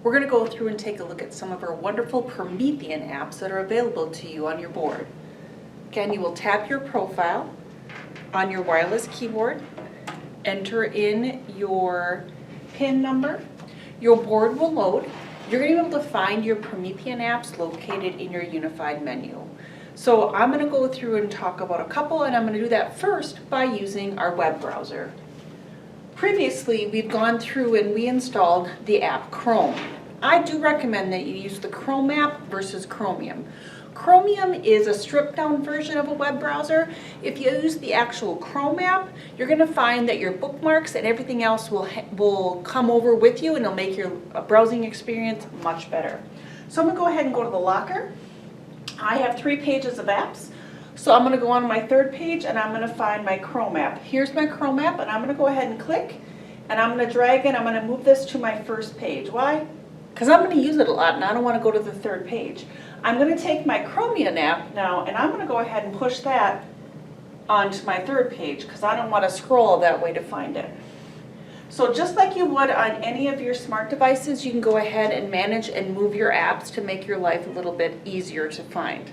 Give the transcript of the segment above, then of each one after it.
we're going to go through and take a look at some of our wonderful Promethean apps that are available to you on your board. Again, you will tap your profile on your wireless keyboard, enter in your PIN number, your board will load. You're going to be able to find your Promethean apps located in your unified menu. So I'm going to go through and talk about a couple, and I'm going to do that first by using our web browser. Previously, we've gone through and we installed the app Chrome. I do recommend that you use the Chrome app versus Chromium. Chromium is a stripped down version of a web browser. If you use the actual Chrome app, you're going to find that your bookmarks and everything else will come over with you, and it'll make your browsing experience much better. So I'm going to go ahead and go to the locker. I have 3 pages of apps. So I'm going to go on my 3rd page and I'm going to find my Chrome app. Here's my Chrome app, and I'm going to go ahead and click, and I'm going to drag it. I'm going to move this to my 1st page. Why? Because I'm going to use it a lot and I don't want to go to the 3rd page. I'm going to take my Chromium app now and I'm going to go ahead and push that onto my 3rd page because I don't want to scroll that way to find it. So just like you would on any of your smart devices, you can go ahead and manage and move your apps to make your life a little bit easier to find.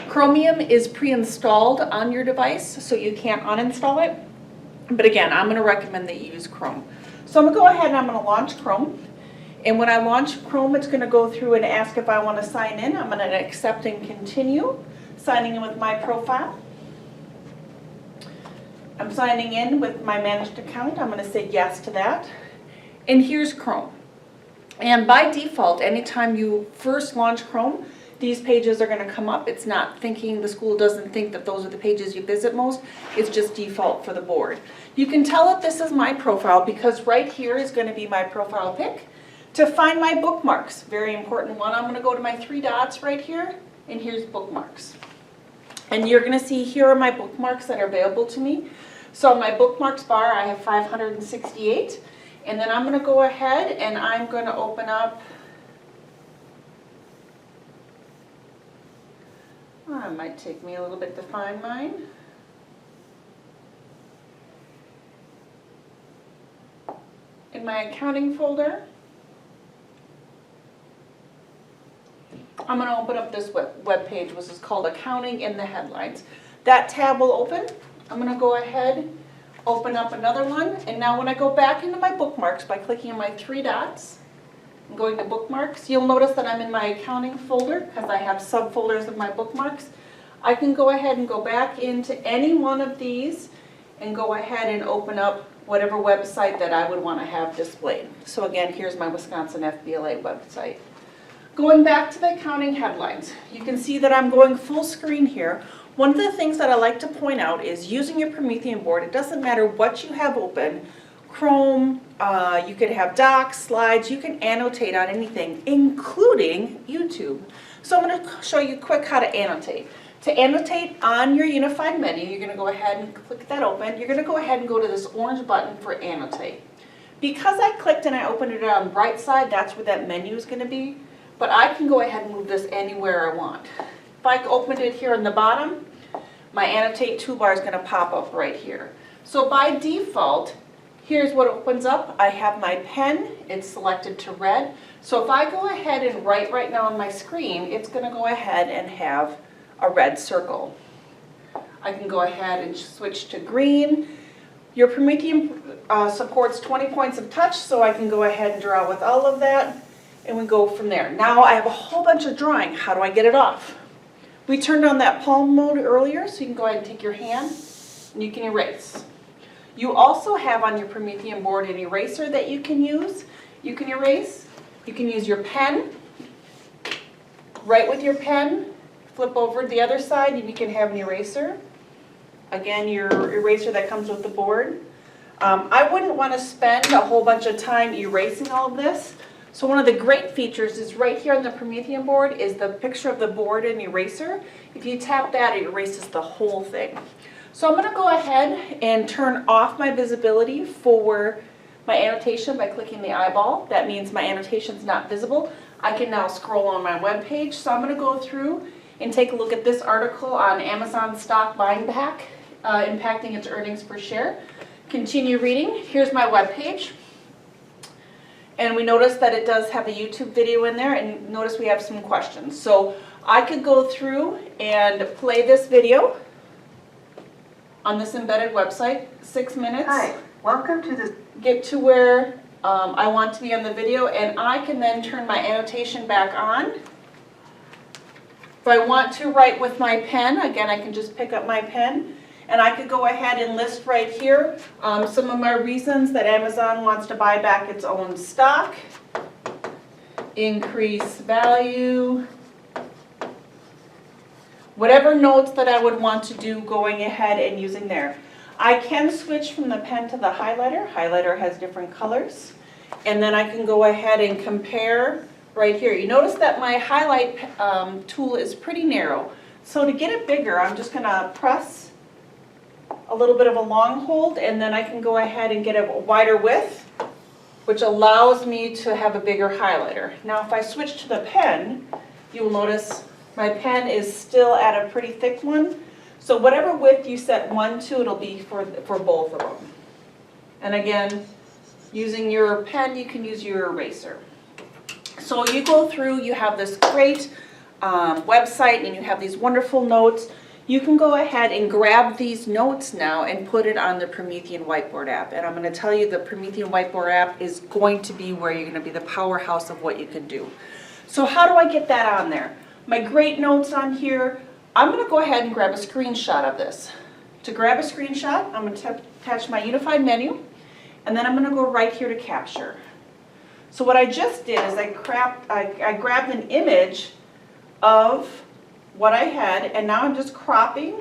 Chromium is pre-installed on your device, so you can't uninstall it. But again, I'm going to recommend that you use Chrome. So I'm going to go ahead and I'm going to launch Chrome. And when I launch Chrome, it's going to go through and ask if I want to sign in. I'm going to accept and continue, signing in with my profile. I'm signing in with my managed account. I'm going to say yes to that. And here's Chrome. And by default, anytime you first launch Chrome, these pages are going to come up. It's not thinking, the school doesn't think that those are the pages you visit most. It's just default for the board. You can tell that this is my profile because right here is going to be my profile pic. To find my bookmarks, very important one, I'm going to go to my 3 dots right here, and here's bookmarks. And you're going to see here are my bookmarks that are available to me. So on my bookmarks bar, I have 568. And then I'm going to go ahead and I'm going to open up, it might take me a little bit to find mine. In my accounting folder, I'm going to open up this web page, which is called Accounting in the Headlines. That tab will open. I'm going to go ahead, open up another one, and now when I go back into my bookmarks by clicking on my 3 dots and going to bookmarks, you'll notice that I'm in my accounting folder because I have subfolders of my bookmarks. I can go ahead and go back into any one of these and go ahead and open up whatever website that I would want to have displayed. So again, here's my Wisconsin FBLA website. Going back to the accounting headlines, you can see that I'm going full screen here. One of the things that I like to point out is using your Promethean board, it doesn't matter what you have open, Chrome, you could have docs, slides, you can annotate on anything, including YouTube. So I'm going to show you quick how to annotate. To annotate on your unified menu, you're going to go ahead and click that open. You're going to go ahead and go to this orange button for annotate. Because I clicked and I opened it on the right side, that's where that menu is going to be. But I can go ahead and move this anywhere I want. If I opened it here on the bottom, my annotate toolbar is going to pop up right here. So by default, here's what opens up. I have my pen, it's selected to red. So if I go ahead and write right now on my screen, it's going to go ahead and have a red circle. I can go ahead and switch to green. Your Promethean supports 20 points of touch, so I can go ahead and draw with all of that. And we go from there. Now I have a whole bunch of drawing. How do I get it off? We turned on that palm mode earlier, so you can go ahead and take your hand and you can erase. You also have on your Promethean board an eraser that you can use. You can erase. You can use your pen. Write with your pen. Flip over the other side and you can have an eraser. Again, your eraser that comes with the board. I wouldn't want to spend a whole bunch of time erasing all of this. So one of the great features is right here on the Promethean board is the picture of the board and eraser. If you tap that, it erases the whole thing. So I'm going to go ahead and turn off my visibility for my annotation by clicking the eyeball. That means my annotation is not visible. I can now scroll on my web page. So I'm going to go through and take a look at this article on Amazon stock buying back, impacting its earnings per share. Continue reading. Here's my web page. And we notice that it does have a YouTube video in there, and notice we have some questions. So I could go through and play this video on this embedded website, 6 minutes. Hi, welcome to the... Get to where I want to be on the video, and I can then turn my annotation back on. If I want to write with my pen, again, I can just pick up my pen, and I could go ahead and list right here some of my reasons that Amazon wants to buy back its own stock, increase value, whatever notes that I would want to do going ahead and using there. I can switch from the pen to the highlighter. Highlighter has different colors. And then I can go ahead and compare right here. You notice that my highlight tool is pretty narrow. So to get it bigger, I'm just gonna press a little bit of a long hold, and then I can go ahead and get a wider width, which allows me to have a bigger highlighter. Now if I switch to the pen, you will notice my pen is still at a pretty thick one. So whatever width you set one to, it'll be for both of them. And again, using your pen, you can use your eraser. So you go through, you have this great website, and you have these wonderful notes. You can go ahead and grab these notes now and put it on the Promethean Whiteboard app. And I'm going to tell you the Promethean Whiteboard app is going to be where you're going to be the powerhouse of what you can do. So how do I get that on there? My great notes on here, I'm going to go ahead and grab a screenshot of this. To grab a screenshot, I'm going to attach my unified menu, and then I'm going to go right here to capture. So what I just did is I grabbed an image of what I had, and now I'm just cropping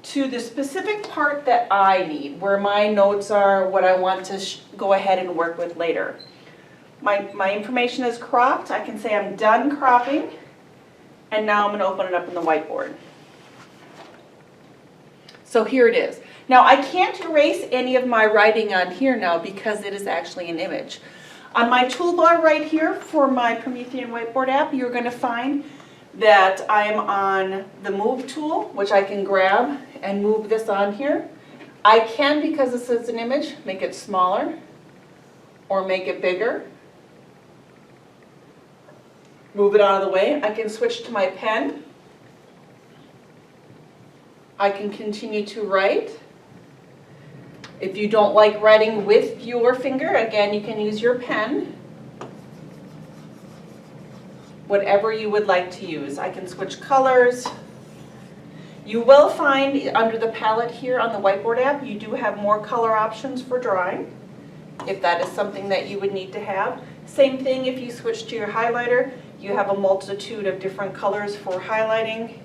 to the specific part that I need, where my notes are, what I want to go ahead and work with later. My information is cropped. I can say I'm done cropping. And now I'm going to open it up in the whiteboard. So here it is. Now I can't erase any of my writing on here now because it is actually an image. On my toolbar right here for my Promethean Whiteboard app, you're going to find that I'm on the Move tool, which I can grab and move this on here. I can, because this is an image, make it smaller or make it bigger. Move it out of the way. I can switch to my pen. I can continue to write. If you don't like writing with your finger, again, you can use your pen. Whatever you would like to use. I can switch colors. You will find under the palette here on the Whiteboard app, you do have more color options for drawing, if that is something that you would need to have. Same thing if you switch to your highlighter. You have a multitude of different colors for highlighting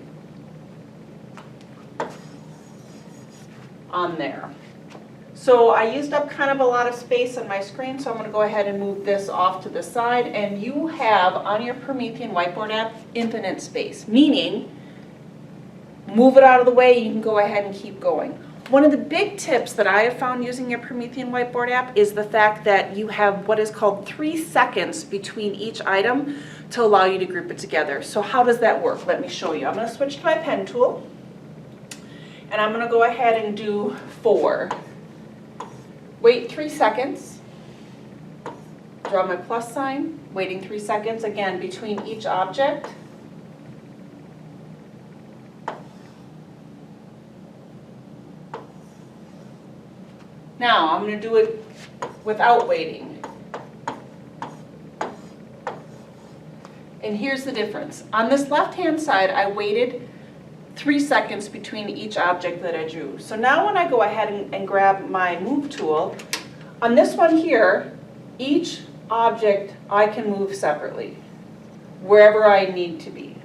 on there. So I used up kind of a lot of space on my screen, so I'm going to go ahead and move this off to the side, and you have on your Promethean Whiteboard app infinite space, meaning move it out of the way, you can go ahead and keep going. One of the big tips that I have found using your Promethean Whiteboard app is the fact that you have what is called 3 seconds between each item to allow you to group it together. So how does that work? Let me show you. I'm going to switch to my pen tool, and I'm going to go ahead and do 4. Wait 3 seconds. Draw my plus sign, waiting 3 seconds, again, between each object. Now, I'm going to do it without waiting. And here's the difference. On this left-hand side, I waited 3 seconds between each object that I drew. So now when I go ahead and grab my Move tool, on this one here, each object I can move separately, wherever I need to be.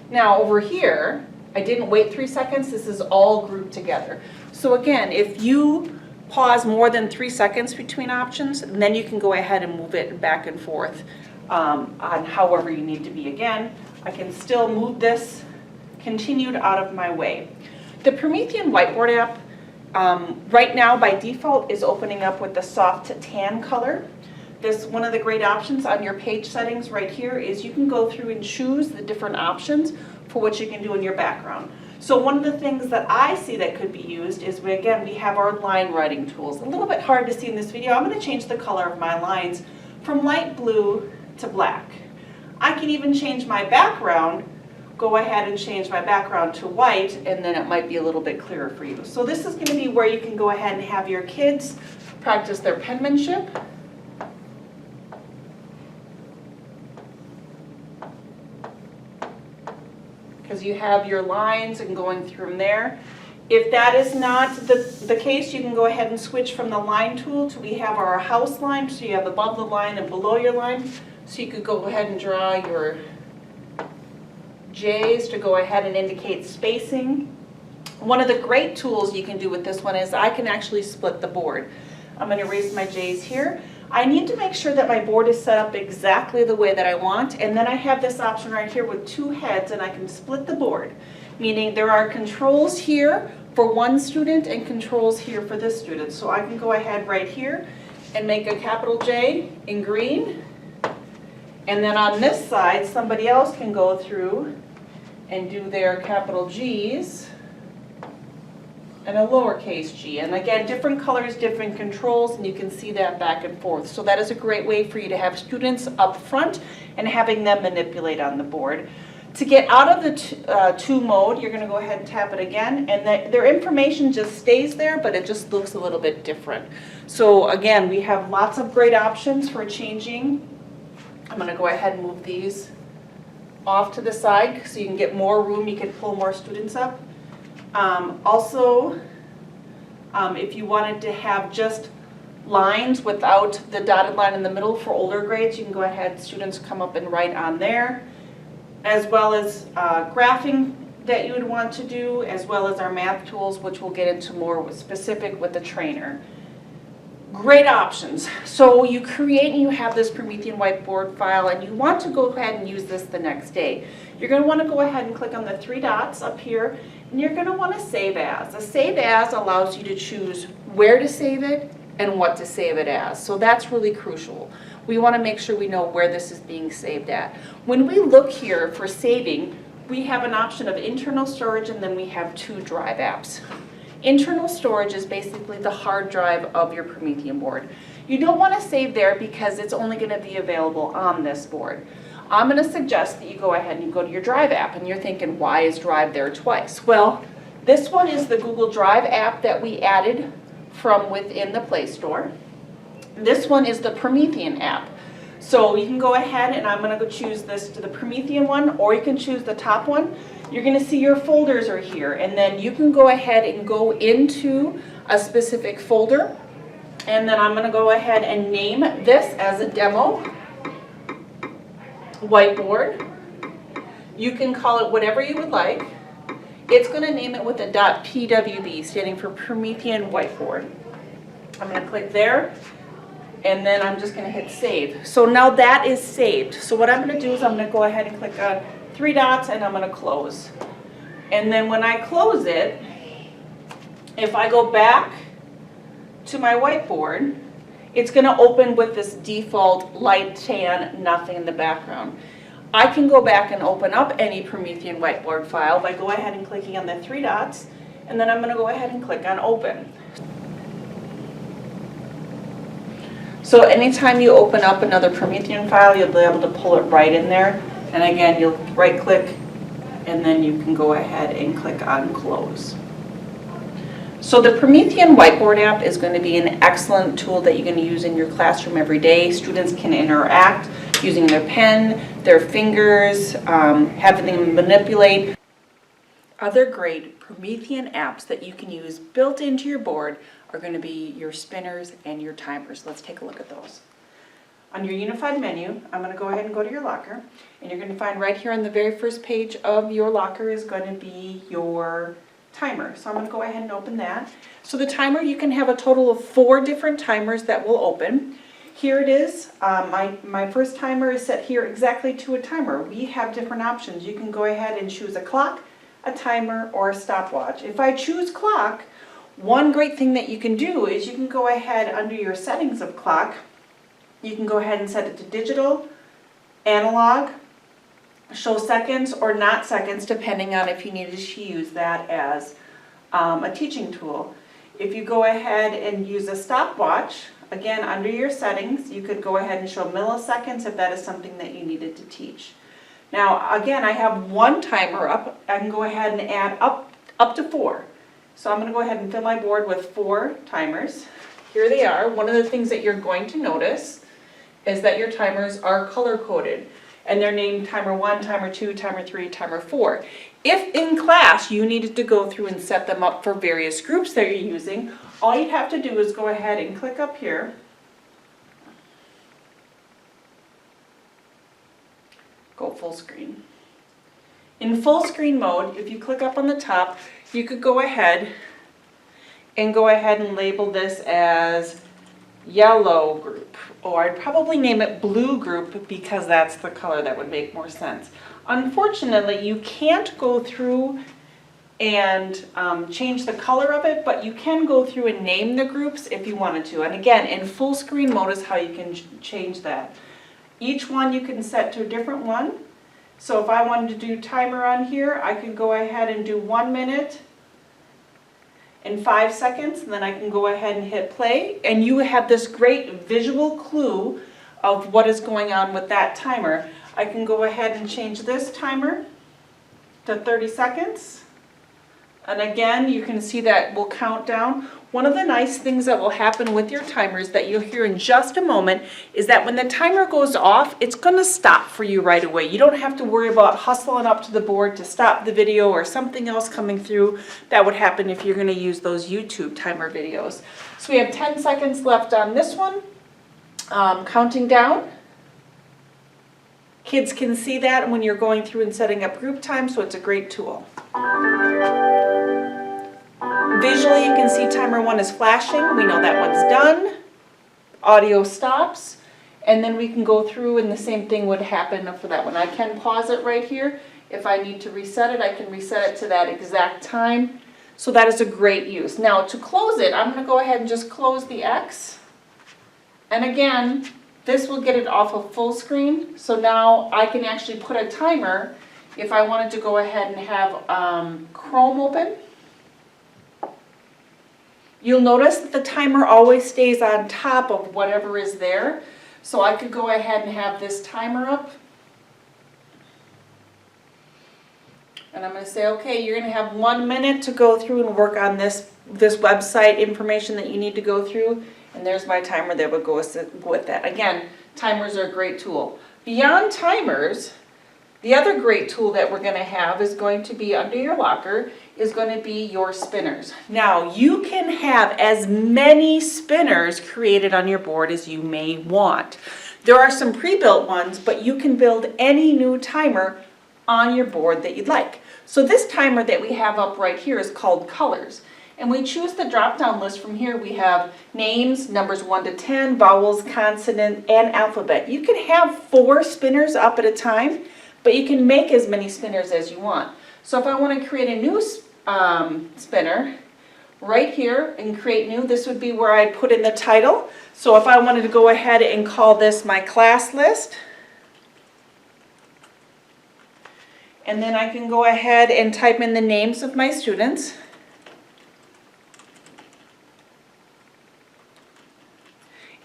Now over here, I didn't wait 3 seconds, this is all grouped together. So again, if you pause more than 3 seconds between options, and then you can go ahead and move it back and forth on however you need to be. Again, I can still move this continued out of my way. The Promethean Whiteboard app right now by default is opening up with the soft tan color. One of the great options on your page settings right here is you can go through and choose the different options for what you can do in your background. So one of the things that I see that could be used is, we have our line writing tools. A little bit hard to see in this video. I'm going to change the color of my lines from light blue to black. I can even change my background, go ahead and change my background to white, and then it might be a little bit clearer for you. So this is going to be where you can go ahead and have your kids practice their penmanship. Because you have your lines and going through them there. If that is not the case, you can go ahead and switch from the line tool to we have our house line, so you have above the line and below your line. So you could go ahead and draw your J's to go ahead and indicate spacing. One of the great tools you can do with this one is I can actually split the board. I'm going to erase my J's here. I need to make sure that my board is set up exactly the way that I want, and then I have this option right here with two heads, and I can split the board, meaning there are controls here for one student and controls here for this student. So I can go ahead right here and make a capital J in green, and then on this side somebody else can go through and do their capital G's and a lowercase g. And again, different colors, different controls, and you can see that back and forth. So that is a great way for you to have students up front and having them manipulate on the board. To get out of the to mode, you're going to go ahead and tap it again, and their information just stays there, but it just looks a little bit different. So again, we have lots of great options for changing. I'm going to go ahead and move these off to the side so you can get more room, you can pull more students up. Also, if you wanted to have just lines without the dotted line in the middle for older grades, you can go ahead, students come up and write on there, as well as graphing that you would want to do, as well as our math tools, which we'll get into more specific with the trainer. Great options. So you create and you have this Promethean whiteboard file, and you want to go ahead and use this the next day. You're going to want to go ahead and click on the three dots up here, and you're going to want to save as. A save as allows you to choose where to save it and what to save it as. So that's really crucial. We want to make sure we know where this is being saved at. When we look here for saving, we have an option of internal storage, and then we have two drive apps. Internal storage is basically the hard drive of your Promethean board. You don't want to save there because it's only going to be available on this board. I'm going to suggest that you go ahead and you go to your Drive app, and you're thinking, why is Drive there twice? Well, this one is the Google Drive app that we added from within the Play Store. This one is the Promethean app. So you can go ahead, and I'm going to go choose this to the Promethean one, or you can choose the top one. You're going to see your folders are here, and then you can go ahead and go into a specific folder, and then I'm going to go ahead and name this as a demo whiteboard. You can call it whatever you would like. It's going to name it with a .pwb, standing for Promethean Whiteboard. I'm going to click there, and then I'm just going to hit save. So now that is saved. So what I'm going to do is I'm going to go ahead and click on three dots, and I'm going to close. And then when I close it, if I go back to my whiteboard, it's going to open with this default light tan, nothing in the background. I can go back and open up any Promethean whiteboard file by going ahead and clicking on the three dots, and then I'm going to go ahead and click on open. So anytime you open up another Promethean file, you'll be able to pull it right in there. And again, you'll right click, and then you can go ahead and click on close. So the Promethean Whiteboard app is going to be an excellent tool that you can use in your classroom every day. Students can interact using their pen, their fingers, having them manipulate. Other great Promethean apps that you can use built into your board are going to be your spinners and your timers. Let's take a look at those. On your unified menu, I'm going to go ahead and go to your locker, and you're going to find right here on the very first page of your locker is going to be your timer. So I'm going to go ahead and open that. So the timer, you can have a total of 4 different timers that will open. Here it is. My first timer is set here exactly to a timer. We have different options. You can go ahead and choose a clock, a timer, or a stopwatch. If I choose clock, one great thing that you can do is you can go ahead under your settings of clock. You can go ahead and set it to digital, analog, show seconds or not seconds, depending on if you needed to use that as a teaching tool. If you go ahead and use a stopwatch, Again, under your settings, you could go ahead and show milliseconds if that is something that you needed to teach. Now, again, I have one timer up. I can go ahead and add up to 4. So I'm going to go ahead and fill my board with 4 timers. Here they are. One of the things that you're going to notice is that your timers are color-coded. And they're named timer 1, timer 2, timer 3, timer 4. If in class you needed to go through and set them up for various groups that you're using, all you'd have to do is go ahead and click up here. Go full screen. In full screen mode, if you click up on the top, you could go ahead and label this as yellow group, or I'd probably name it blue group because that's the color that would make more sense. Unfortunately, you can't go through and change the color of it, but you can go through and name the groups if you wanted to. And again, in full screen mode is how you can change that. Each one you can set to a different one. So if I wanted to do timer on here, I could go ahead and do 1 minute and 5 seconds, and then I can go ahead and hit play, and you have this great visual clue of what is going on with that timer. I can go ahead and change this timer to 30 seconds. And again, you can see that will count down. One of the nice things that will happen with your timers that you'll hear in just a moment is that when the timer goes off, it's going to stop for you right away. You don't have to worry about hustling up to the board to stop the video or something else coming through. That would happen if you're going to use those YouTube timer videos. So we have 10 seconds left on this one. Counting down. Kids can see that when you're going through and setting up group time, so it's a great tool. Visually, you can see timer 1 is flashing. We know that one's done. Audio stops. And then we can go through and the same thing would happen for that one. I can pause it right here. If I need to reset it, I can reset it to that exact time. So that is a great use. Now to close it, I'm going to go ahead and just close the X. And again, this will get it off of full screen. So now I can actually put a timer if I wanted to go ahead and have Chrome open. You'll notice that the timer always stays on top of whatever is there. So I could go ahead and have this timer up. And I'm going to say, okay, you're going to have 1 minute to go through and work on this website information that you need to go through. And there's my timer that would go with that. Again, timers are a great tool. Beyond timers, the other great tool that we're going to have is going to be under your locker is going to be your spinners. Now, you can have as many spinners created on your board as you may want. There are some pre-built ones, but you can build any new timer on your board that you'd like. So this timer that we have up right here is called colors. And we choose the drop-down list from here. We have names, numbers 1 to 10, vowels, consonant, and alphabet. You can have 4 spinners up at a time, but you can make as many spinners as you want. So if I want to create a new spinner, right here and create new, this would be where I put in the title. So if I wanted to go ahead and call this my class list, and then I can go ahead and type in the names of my students.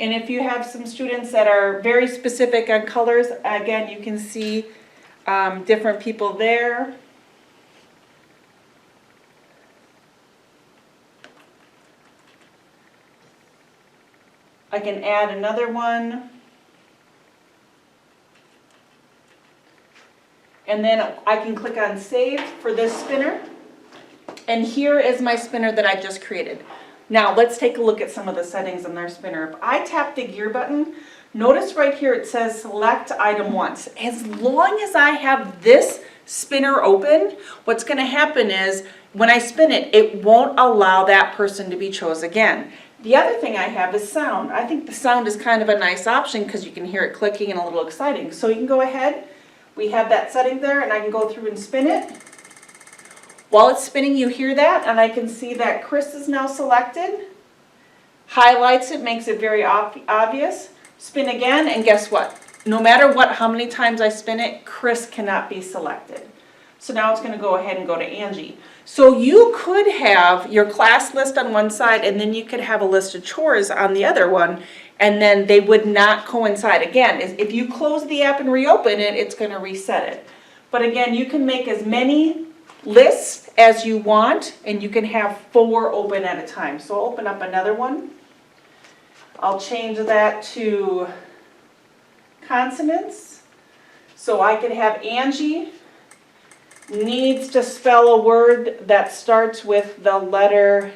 And if you have some students that are very specific on colors, again, you can see different people there. I can add another one. And then I can click on Save for this spinner. And here is my spinner that I just created. Now let's take a look at some of the settings on our spinner. If I tap the gear button, notice right here it says select item once. As long as I have this spinner open, what's going to happen is when I spin it, it won't allow that person to be chosen again. The other thing I have is sound. I think the sound is kind of a nice option because you can hear it clicking and a little exciting. So you can go ahead, we have that setting there, and I can go through and spin it. While it's spinning, you hear that, and I can see that Chris is now selected. Highlights it, makes it very obvious. Spin again, and guess what? No matter what, how many times I spin it, Chris cannot be selected. So now it's going to go ahead and go to Angie. So you could have your class list on one side, and then you could have a list of chores on the other one, and then they would not coincide. Again, if you close the app and reopen it, it's going to reset it. But again, you can make as many lists as you want, and you can have 4 open at a time. So I'll open up another one. I'll change that to consonants. So I could have Angie needs to spell a word that starts with the letter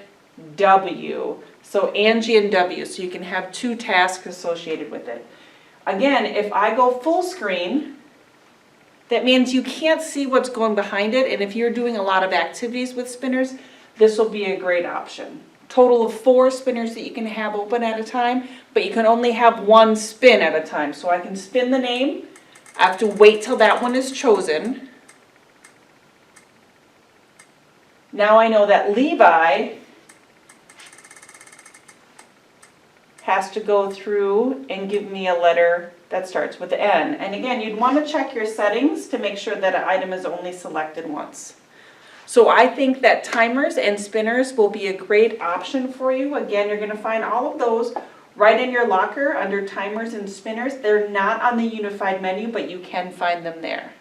W. So Angie and W, so you can have 2 tasks associated with it. Again, if I go full screen, that means you can't see what's going behind it, and if you're doing a lot of activities with spinners, this will be a great option. Total of 4 spinners that you can have open at a time, but you can only have 1 spin at a time. So I can spin the name, I have to wait till that one is chosen. Now I know that Levi has to go through and give me a letter that starts with N. And again, you'd want to check your settings to make sure that an item is only selected once. So I think that timers and spinners will be a great option for you. Again, you're going to find all of those right in your locker under timers and spinners. They're not on the unified menu, but you can find them there.